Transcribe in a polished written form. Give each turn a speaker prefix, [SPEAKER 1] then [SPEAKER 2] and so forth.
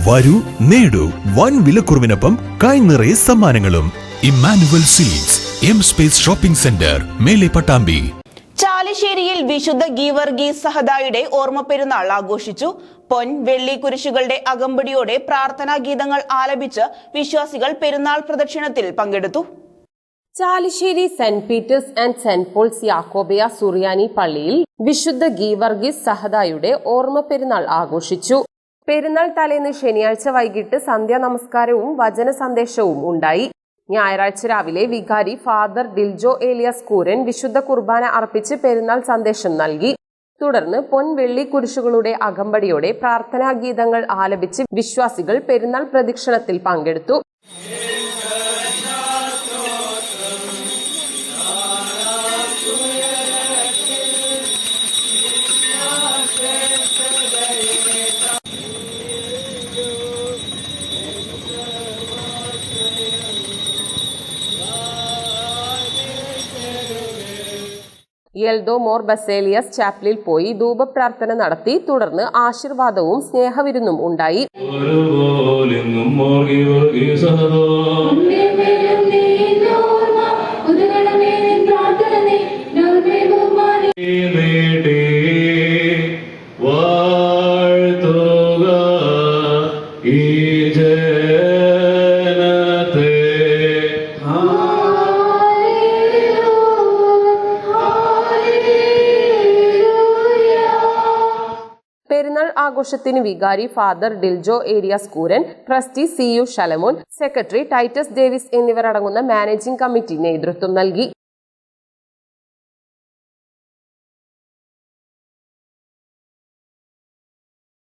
[SPEAKER 1] വരൂ നേടൂ വൻ വിലക്കുറവിനൊപ്പം കൈനിറയെ സമ്മാനങ്ങളും. Emmanuel silks M space shopping centre, മേലെ പട്ടാമ്പി.
[SPEAKER 2] ചാലിശ്ശേരിയിൽ വിശുദ്ധ ഗീവർഗീസ് സഹദായുടെ ഓർമ്മ പെരുന്നാൾ ആഘോഷിച്ചു. പൊൻ വെള്ളി കുരിശുകളുടെ അകമ്പടിയോടെ പ്രാർത്ഥനാ ഗീതങ്ങൾ ആലപിച്ച് വിശ്വാസികൾ പെരുന്നാൾ പ്രദക്ഷിണത്തിൽ പങ്കെടുത്തു.
[SPEAKER 3] Chalissery saint Peter's and saint Paul's Yakobaya Suriyani പള്ളിയിൽ വിശുദ്ധ ഗീവർഗീസ് സഹദായുടെ ഓർമ്മ പെരുന്നാൾ ആഘോഷിച്ചു. പെരുന്നാൾ തലേന്ന് ശനിയാഴ്ച വൈകിട്ട് സന്ധ്യാ നമസ്കാരവും വചന സന്ദേശവും ഉണ്ടായി. ഞായറാഴ്ച രാവിലെ വികാരി ഫാദർ ഡിൽജോ ഏലിയാസ് കൂരൻ വിശുദ്ധ കുർബാന അർപ്പിച്ച് പെരുന്നാൾ സന്ദേശം നൽകി. തുടർന്ന് പൊൻ വെള്ളി കുരിശുകളുടെ അകമ്പടിയോടെ പ്രാർത്ഥനാ ഗീതങ്ങൾ ആലപിച്ച് വിശ്വാസികൾ പെരുന്നാൾ പ്രദക്ഷിണത്തിൽ പങ്കെടുത്തു. യെൽദോ മോർ ബസേലിയസ് ചാപ്പലിൽ പോയി ധൂപപ്രാർത്ഥന നടത്തി. തുടർന്ന് ആശീർവാദവും സ്നേഹവിരുന്നും ഉണ്ടായി. പെരുന്നാൾ ആഘോഷത്തിന് വികാരി father Diljo areas Kooran, trustee CU Shalamon, secretary Titus Davis എന്നിവരടങ്ങുന്ന മാനേജിംഗ് കമ്മിറ്റി നേതൃത്വം നൽകി.